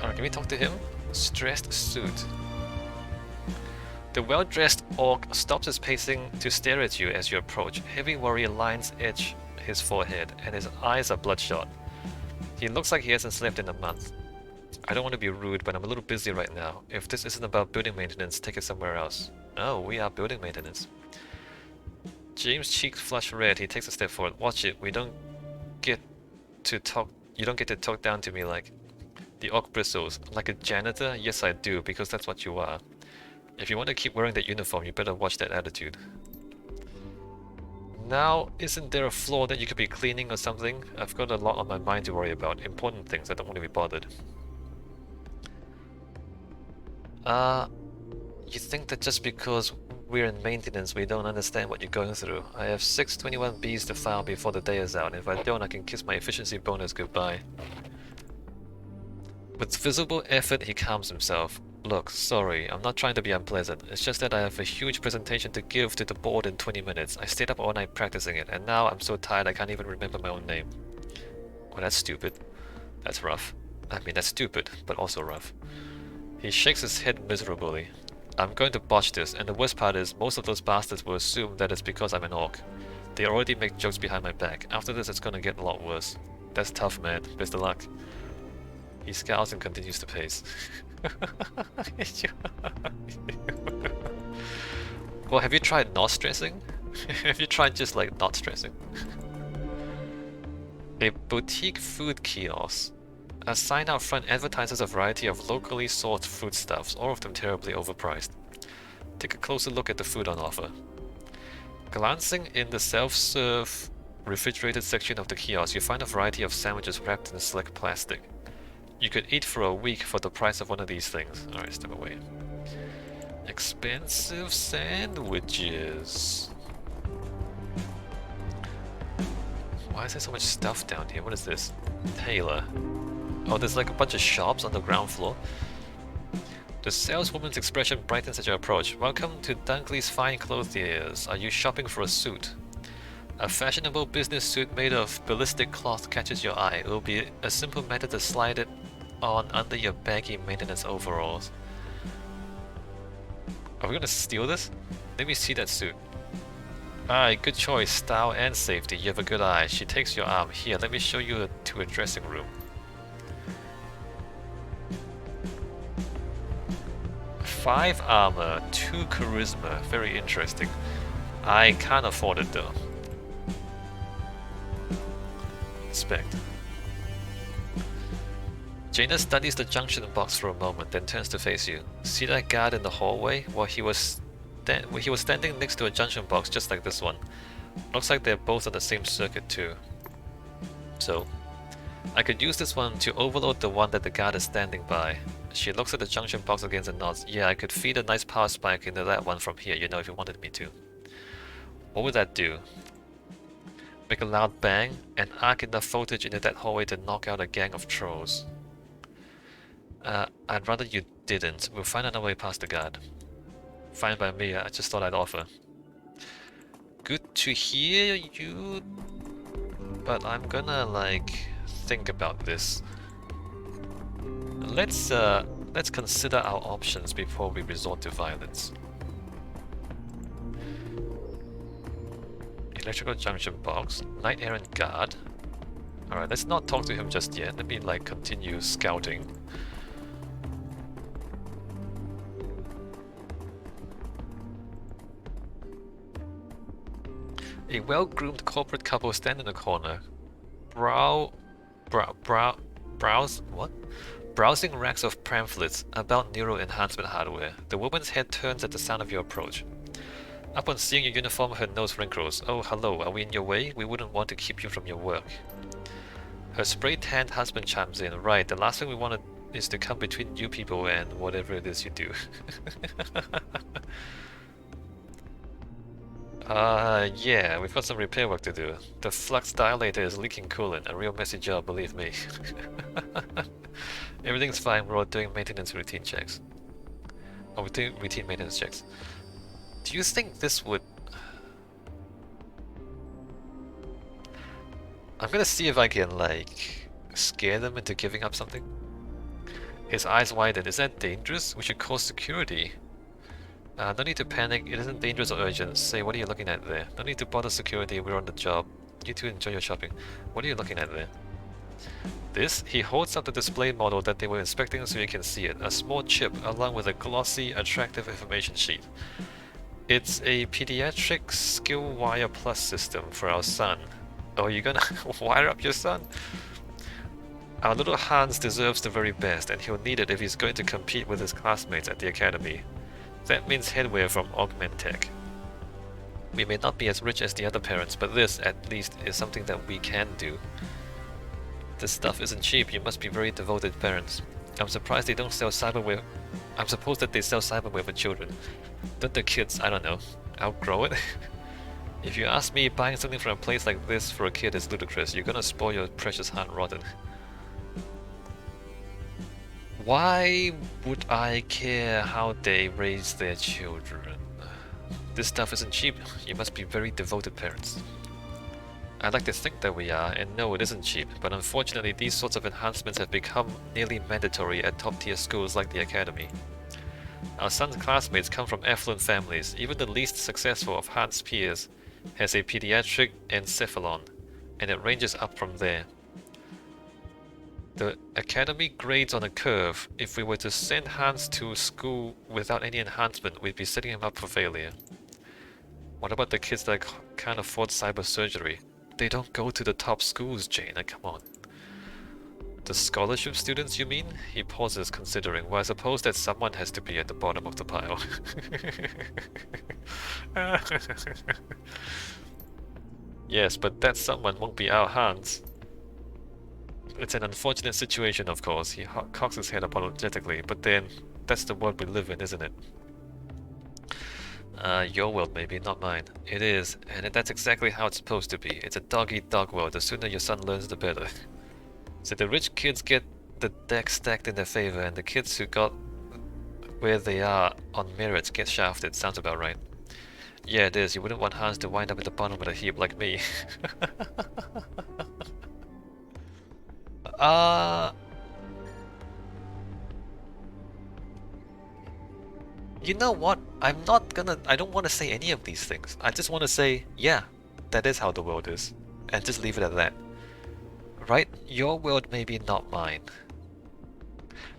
Alright, can we talk to him? Stressed suit. The well-dressed orc stops his pacing to stare at you as you approach. Heavy worry lines edge his forehead, and his eyes are bloodshot. He looks like he hasn't slept in a month. I don't want to be rude, but I'm a little busy right now. If this isn't about building maintenance, take it somewhere else. Oh, we are building maintenance. James' cheeks flush red. He takes a step forward. Watch it. We don't get to talk. You don't get to talk down to me like... The orc bristles. Like a janitor? Yes, I do, because that's what you are. If you want to keep wearing that uniform, you better watch that attitude. Now, isn't there a floor that you could be cleaning or something? I've got a lot on my mind to worry about. Important things. I don't want to be bothered. You think that just because we're in maintenance, we don't understand what you're going through. I have 621Bs to file before the day is out. If I don't, I can kiss my efficiency bonus goodbye. With visible effort, he calms himself. Look, sorry, I'm not trying to be unpleasant. It's just that I have a huge presentation to give to the board in 20 minutes. I stayed up all night practicing it, and now I'm so tired I can't even remember my own name. Well, that's stupid. That's rough. I mean, that's stupid, but also rough. He shakes his head miserably. I'm going to botch this, and the worst part is, most of those bastards will assume that it's because I'm an orc. They already make jokes behind my back. After this, it's gonna get a lot worse. That's tough, man. Best of luck. He scowls and continues to pace. Well, have you tried not stressing? Have you tried just like not stressing? A boutique food kiosk. A sign out front advertises a variety of locally sourced foodstuffs, all of them terribly overpriced. Take a closer look at the food on offer. Glancing in the self-serve refrigerated section of the kiosk, you find a variety of sandwiches wrapped in slick plastic. You could eat for a week for the price of one of these things. Alright, step away. Expensive sandwiches. Why is there so much stuff down here? What is this? Taylor. Oh, there's like a bunch of shops on the ground floor. The saleswoman's expression brightens at your approach. Welcome to Dunkley's Fine Clothiers. Are you shopping for a suit? A fashionable business suit made of ballistic cloth catches your eye. It will be a simple method to slide it on under your baggy maintenance overalls. Are we gonna steal this? Let me see that suit. Aye, good choice. Style and safety. You have a good eye. She takes your arm. Here, let me show you to a dressing room. 5 armor, 2 charisma. Very interesting. I can't afford it though. Inspect. Jaina studies the junction box for a moment, then turns to face you. See that guard in the hallway? Well, he was standing next to a junction box just like this one. Looks like they're both on the same circuit too. So, I could use this one to overload the one that the guard is standing by. She looks at the junction box again and nods. Yeah, I could feed a nice power spike into that one from here, you know, if you wanted me to. What would that do? Make a loud bang and arc enough voltage into that hallway to knock out a gang of trolls. I'd rather you didn't. We'll find another way past the guard. Fine by me, I just thought I'd offer. Good to hear you, but I'm gonna, like, think about this. Let's consider our options before we resort to violence. Electrical junction box, knight errant guard. Alright, let's not talk to him just yet. Let me like continue scouting. A well-groomed corporate couple stand in the corner. Browsing racks of pamphlets about neural enhancement hardware. The woman's head turns at the sound of your approach. Upon seeing your uniform, her nose wrinkles. Oh, hello, are we in your way? We wouldn't want to keep you from your work. Her spray-tanned husband chimes in. Right, the last thing we want is to come between you people and whatever it is you do. Yeah, we've got some repair work to do. The flux dilator is leaking coolant. A real messy job, believe me. Everything's fine, we're all doing maintenance routine checks. Oh, we're doing routine maintenance checks. Do you think this would... I'm gonna see if I can, like, scare them into giving up something. His eyes widen. Is that dangerous? We should call security. No need to panic. It isn't dangerous or urgent. Say, what are you looking at there? No need to bother security. We're on the job. You two enjoy your shopping. What are you looking at there? This? He holds up the display model that they were inspecting so you can see it. A small chip along with a glossy, attractive information sheet. It's a pediatric skill wire plus system for our son. Oh, you're gonna wire up your son? Our little Hans deserves the very best, and he'll need it if he's going to compete with his classmates at the academy. That means headwear from Augmentech. We may not be as rich as the other parents, but this, at least, is something that we can do. This stuff isn't cheap. You must be very devoted parents. I'm surprised they don't sell cyberware. I'm supposed that they sell cyberware for children. Don't the kids, I don't know, outgrow it? If you ask me, buying something from a place like this for a kid is ludicrous. You're gonna spoil your precious heart rotten. Why would I care how they raise their children? This stuff isn't cheap. You must be very devoted parents. I'd like to think that we are, and no, it isn't cheap, but unfortunately these sorts of enhancements have become nearly mandatory at top-tier schools like the Academy. Our son's classmates come from affluent families. Even the least successful of Hans' peers has a pediatric encephalon, and it ranges up from there. The Academy grades on a curve. If we were to send Hans to school without any enhancement, we'd be setting him up for failure. What about the kids that can't afford cyber surgery? They don't go to the top schools, Jaina, come on. The scholarship students, you mean? He pauses, considering. Well, I suppose that someone has to be at the bottom of the pile. Yes, but that someone won't be our Hans. It's an unfortunate situation, of course. He cocks his head apologetically, but then, that's the world we live in, isn't it? Your world maybe, not mine. It is, and that's exactly how it's supposed to be. It's a dog-eat-dog world. The sooner your son learns, the better. So the rich kids get the deck stacked in their favor, and the kids who got where they are on merit get shafted. Sounds about right. Yeah, it is. You wouldn't want Hans to wind up at the bottom of the heap like me. You know what? I don't want to say any of these things. I just want to say, yeah, that is how the world is. And just leave it at that. Right? Your world maybe not mine.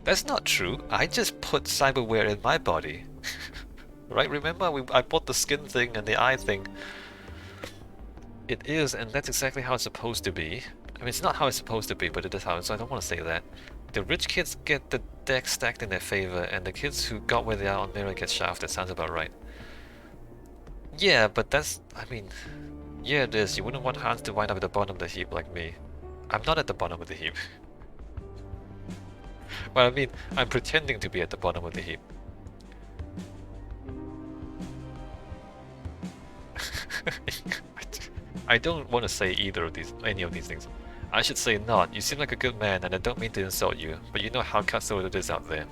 That's not true. I just put cyberware in my body. Right? Remember I bought the skin thing and the eye thing. It is, and that's exactly how it's supposed to be. I mean, it's not how it's supposed to be, but it is how, so I don't want to say that. The rich kids get the deck stacked in their favor, and the kids who got where they are on merit get shafted. Sounds about right. Yeah, but that's, I mean, yeah it is. You wouldn't want Hans to wind up at the bottom of the heap like me. I'm not at the bottom of the heap. Well, I mean, I'm pretending to be at the bottom of the heap. I don't want to say any of these things. I should say not. You seem like a good man, and I don't mean to insult you, but you know how cutthroat it is out there.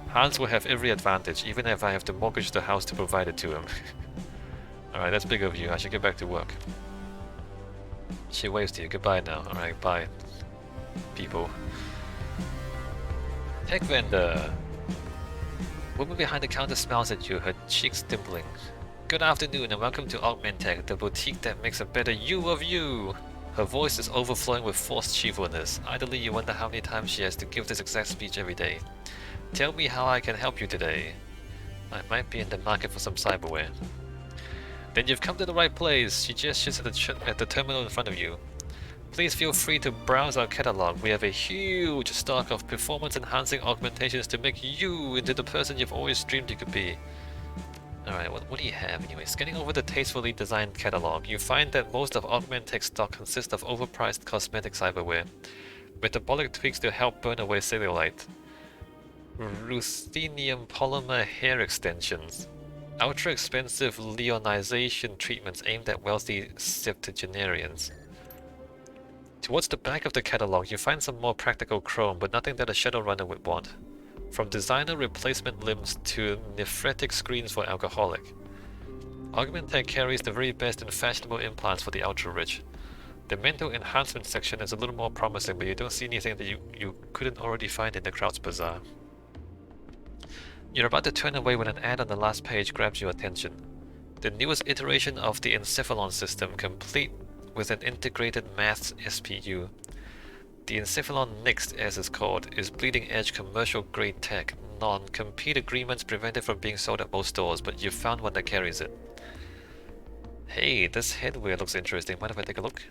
Hans will have every advantage, even if I have to mortgage the house to provide it to him. Alright, that's big of you. I should get back to work. She waves to you. Goodbye now. Alright, bye. People. Tech vendor! Woman behind the counter smiles at you, her cheeks dimpling. Good afternoon and welcome to Augmentech, the boutique that makes a better you of you! Her voice is overflowing with forced cheerfulness. Idly you wonder how many times she has to give this exact speech every day. Tell me how I can help you today. I might be in the market for some cyberware. Then you've come to the right place. She gestures at the terminal in front of you. Please feel free to browse our catalog. We have a huge stock of performance-enhancing augmentations to make you into the person you've always dreamed you could be. Alright, what do you have anyway? Scanning over the tastefully designed catalog, you find that most of Augmentech's stock consists of overpriced cosmetic cyberware. Metabolic tweaks to help burn away cellulite. Ruthenium polymer hair extensions. Ultra-expensive leonization treatments aimed at wealthy septuagenarians. Towards the back of the catalog, you find some more practical chrome, but nothing that a Shadowrunner would want. From designer replacement limbs to nephretic screens for alcoholic. Augmentech carries the very best in fashionable implants for the ultra-rich. The mental enhancement section is a little more promising, but you don't see anything that you couldn't already find in the Crowd's Bazaar. You're about to turn away when an ad on the last page grabs your attention. The newest iteration of the Encephalon system, complete with an integrated maths SPU. The Encephalon Next, as it's called, is bleeding-edge commercial-grade tech. Non-compete agreements prevent it from being sold at most stores, but you've found one that carries it. Hey, this headwear looks interesting. Mind if I take a look?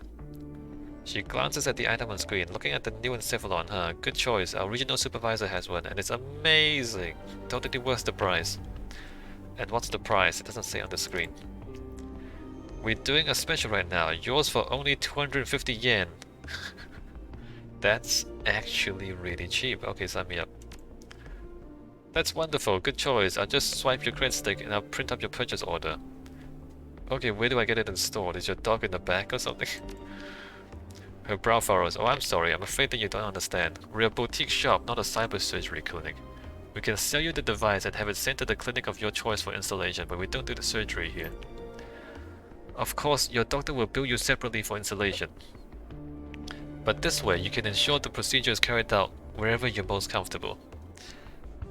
She glances at the item on screen. Looking at the new Encephalon, huh? Good choice. Our regional supervisor has one, and it's amazing. Totally worth the price. And what's the price? It doesn't say on the screen. We're doing a special right now. Yours for only 250 yen. That's actually really cheap. Okay, sign me up. That's wonderful. Good choice. I'll just swipe your credit stick and I'll print up your purchase order. Okay, where do I get it installed? Is your dog in the back or something? Her brow furrows. Oh, I'm sorry. I'm afraid that you don't understand. We're a boutique shop, not a cyber surgery clinic. We can sell you the device and have it sent to the clinic of your choice for installation, but we don't do the surgery here. Of course, your doctor will bill you separately for installation. But this way, you can ensure the procedure is carried out wherever you're most comfortable.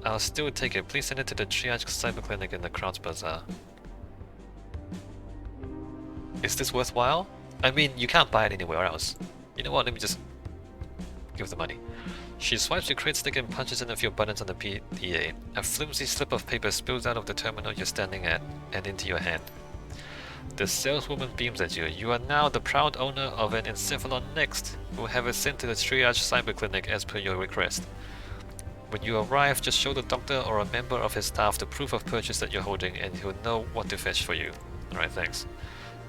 I'll still take it. Please send it to the Triage Cyber Clinic in the Crowd's Bazaar. Is this worthwhile? I mean, you can't buy it anywhere else. You know what, let me just give the money. She swipes your credit stick and punches in a few buttons on the PDA. A flimsy slip of paper spills out of the terminal you're standing at and into your hand. The saleswoman beams at you. You are now the proud owner of an Encephalon Next. We'll have it sent to the Triage Cyber Clinic as per your request. When you arrive, just show the doctor or a member of his staff the proof of purchase that you're holding and he'll know what to fetch for you. Alright, thanks.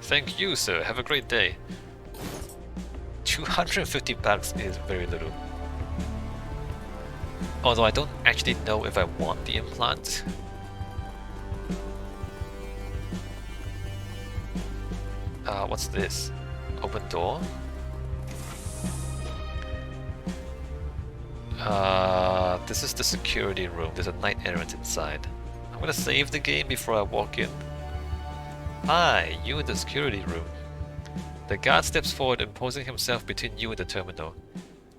Thank you, sir. Have a great day. 250 bucks is very little. Although I don't actually know if I want the implant. What's this? Open door? This is the security room. There's a knight errant inside. I'm gonna save the game before I walk in. Hi, you in the security room. The guard steps forward, imposing himself between you and the terminal.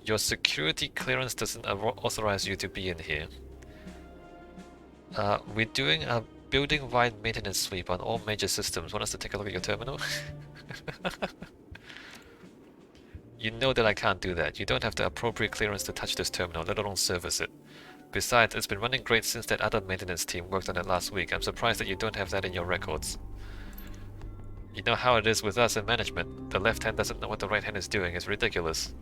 Your security clearance doesn't authorize you to be in here. We're doing a building-wide maintenance sweep on all major systems. Want us to take a look at your terminal? You know that I can't do that. You don't have the appropriate clearance to touch this terminal, let alone service it. Besides, it's been running great since that other maintenance team worked on it last week. I'm surprised that you don't have that in your records. You know how it is with us in management. The left hand doesn't know what the right hand is doing. It's ridiculous.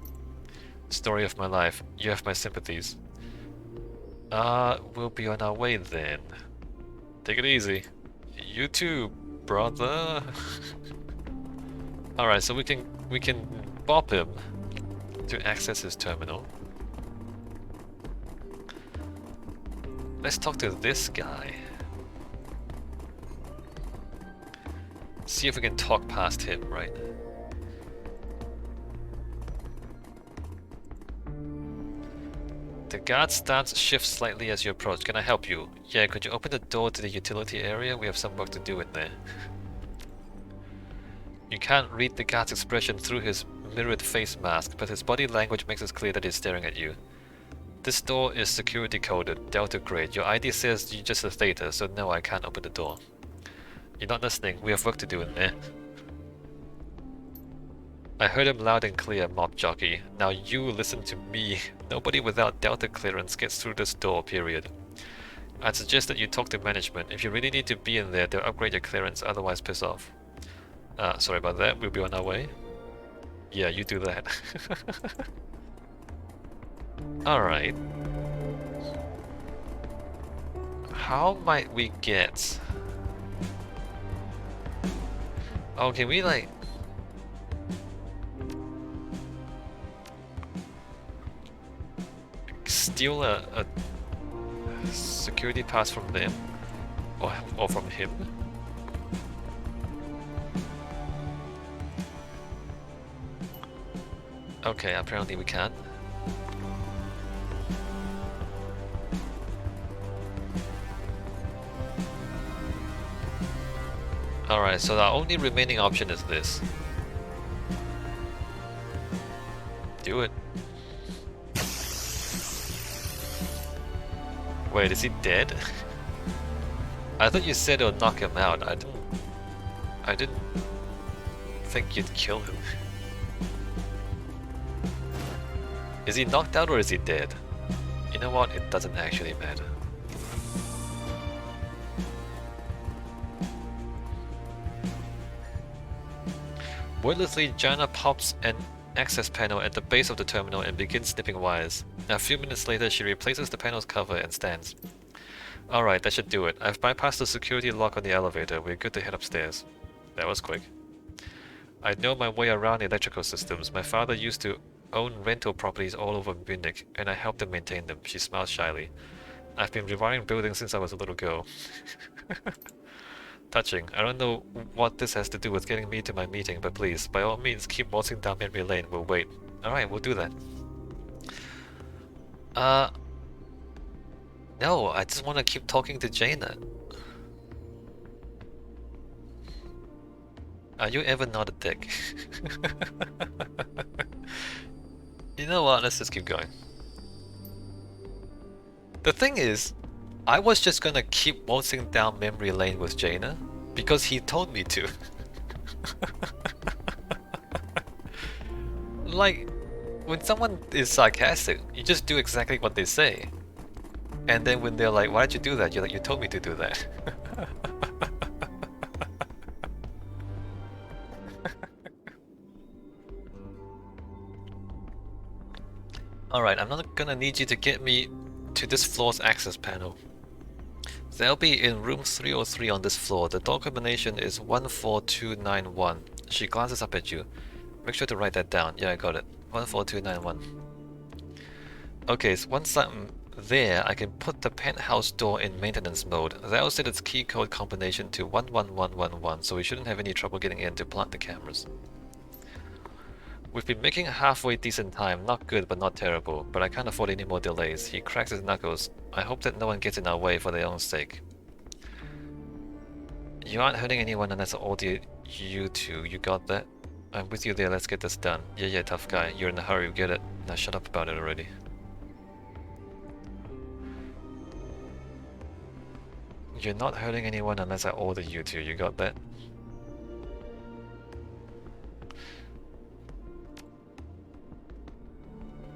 Story of my life. You have my sympathies. We'll be on our way then. Take it easy. You too, brother. Alright, so we can bop him to access his terminal. Let's talk to this guy. See if we can talk past him, right? The guard's stance shifts slightly as you approach. Can I help you? Yeah, could you open the door to the utility area? We have some work to do in there. You can't read the guard's expression through his mirrored face mask, but his body language makes it clear that he's staring at you. This door is security coded, Delta grade. Your ID says you're just a Theta, so no, I can't open the door. You're not listening. We have work to do in there. I heard him loud and clear, mob jockey. Now you listen to me. Nobody without Delta clearance gets through this door, period. I'd suggest that you talk to management. If you really need to be in there, they'll upgrade your clearance, otherwise piss off. Sorry about that. We'll be on our way. Yeah, you do that. Alright. How might we get... Oh, can we like... steal a security pass from them? Or from him? Okay, apparently we can. Alright, so our only remaining option is this. Do it. Wait, is he dead? I thought you said it'll knock him out. I didn't think you'd kill him. Is he knocked out or is he dead? You know what? It doesn't actually matter. Wordlessly, Jana pops an access panel at the base of the terminal and begins snipping wires. A few minutes later, she replaces the panel's cover and stands. Alright, that should do it. I've bypassed the security lock on the elevator. We're good to head upstairs. That was quick. I know my way around electrical systems. My father used to own rental properties all over Munich, and I helped him maintain them. She smiles shyly. I've been rewiring buildings since I was a little girl. Touching. I don't know what this has to do with getting me to my meeting, but please, by all means, keep waltzing down memory lane. We'll wait. Alright, we'll do that. No, I just want to keep talking to Jaina. Are you ever not a dick? You know what, let's just keep going. The thing is, I was just gonna keep waltzing down memory lane with Jaina because he told me to. Like, when someone is sarcastic, you just do exactly what they say. And then when they're like, why did you do that? You're like, you told me to do that. Alright, I'm not gonna need you to get me to this floor's access panel. They'll be in room 303 on this floor. The door combination is 14291. She glances up at you. Make sure to write that down. Yeah, I got it. 14291. Okay, so once I'm there, I can put the penthouse door in maintenance mode. That'll set its key code combination to 11111, so we shouldn't have any trouble getting in to plant the cameras. We've been making halfway decent time, not good but not terrible, but I can't afford any more delays. He cracks his knuckles. I hope that no one gets in our way for their own sake. You aren't hurting anyone and that's all you two, you got that? I'm with you there, let's get this done. Yeah, tough guy, you're in a hurry, get it. Now shut up about it already. You're not hurting anyone unless I order you to, you got that?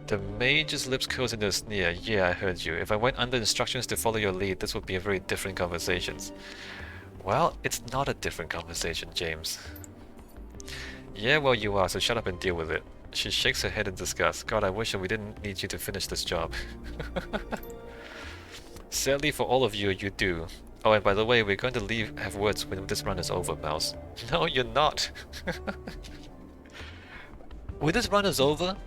The mage's lips curls into a sneer. Yeah, I heard you. If I went under instructions to follow your lead, this would be a very different conversation. Well, it's not a different conversation, James. Yeah, well you are, so shut up and deal with it. She shakes her head in disgust. God, I wish that we didn't need you to finish this job. Sadly for all of you, you do. Oh, and by the way, we're going to have words when this run is over, Mouse. No, you're not. When this run is over,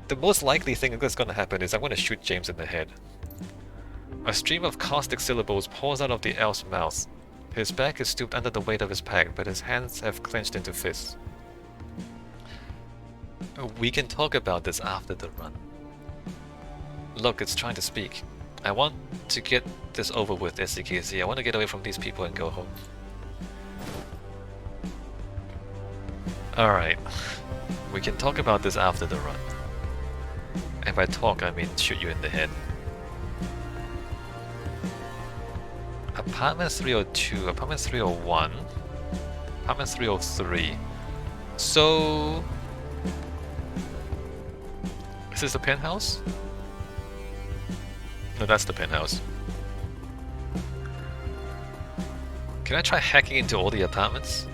the most likely thing that's going to happen is I'm going to shoot James in the head. A stream of caustic syllables pours out of the elf's mouth. His back is stooped under the weight of his pack, but his hands have clenched into fists. We can talk about this after the run. Look, it's trying to speak. I want to get this over with, SCKC. I want to get away from these people and go home. Alright. We can talk about this after the run. And by talk, I mean shoot you in the head. Apartment 302, apartment 301, apartment 303. So... is this the penthouse? No, that's the penthouse. Can I try hacking into all the apartments?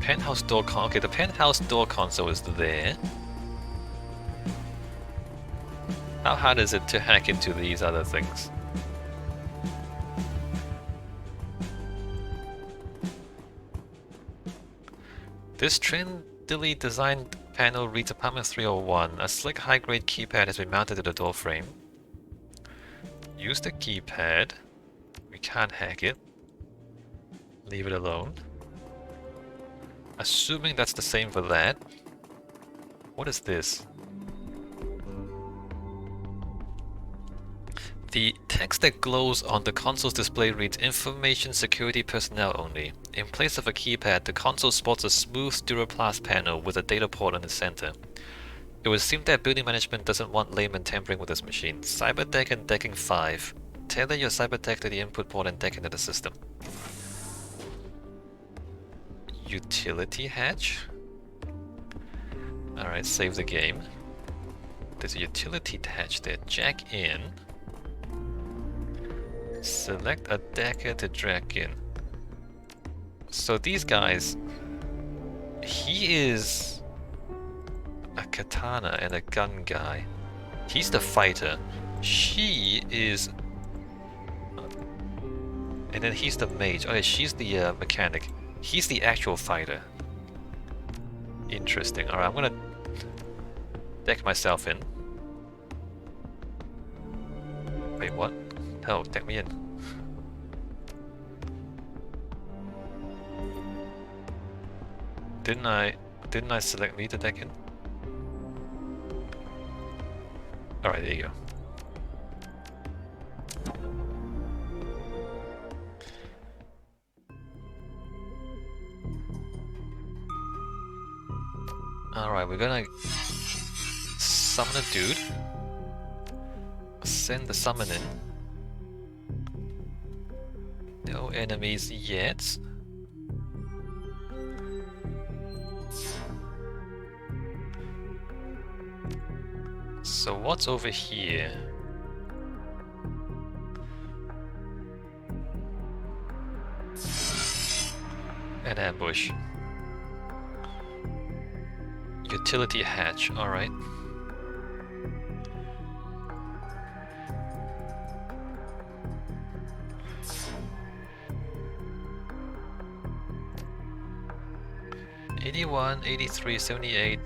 Penthouse door con- okay, the penthouse door console is there. How hard is it to hack into these other things? This trendily designed panel reads apartment 301. A slick high-grade keypad has been mounted to the door frame. Use the keypad. We can't hack it. Leave it alone. Assuming that's the same for that. What is this? The text that glows on the console's display reads Information Security Personnel Only. In place of a keypad, the console sports a smooth Duraplast panel with a data port in the center. It would seem that building management doesn't want laymen tampering with this machine. Cyber deck and decking 5. Tailor your cyber deck to the input port and deck into the system. Utility hatch? Alright, save the game. There's a utility hatch there. Jack in. Select a decker to drag in. So these guys... He is a katana and a gun guy. He's the fighter. She is... And then he's the mage. Okay, she's the mechanic. He's the actual fighter. Interesting. Alright, I'm gonna deck myself in. Wait, what? No, deck me in. Didn't I select me to deck in? Alright, there you go. Alright, we're gonna summon a dude. Send the summon in. No enemies yet. So what's over here? An ambush. Utility hatch, alright. '81, '83, '78.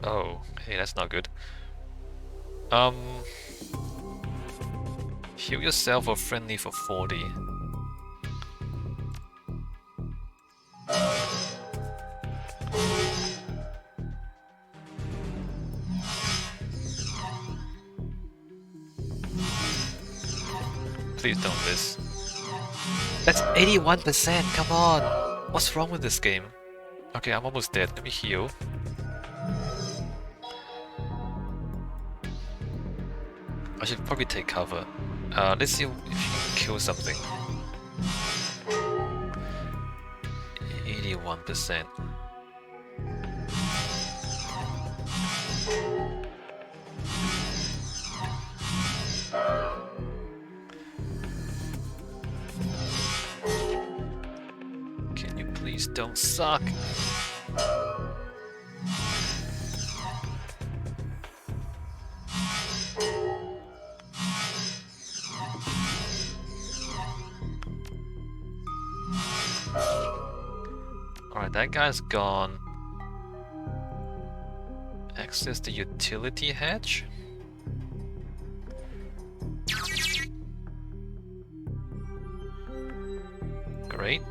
Oh, hey, that's not good. Heal yourself or friendly for 40. Please don't miss. That's 81%, come on! What's wrong with this game? Okay, I'm almost dead. Let me heal. I should probably take cover. Let's see if you can kill something. 81%. Can you please don't suck? Alright, that guy's gone. Access the utility hatch. Great.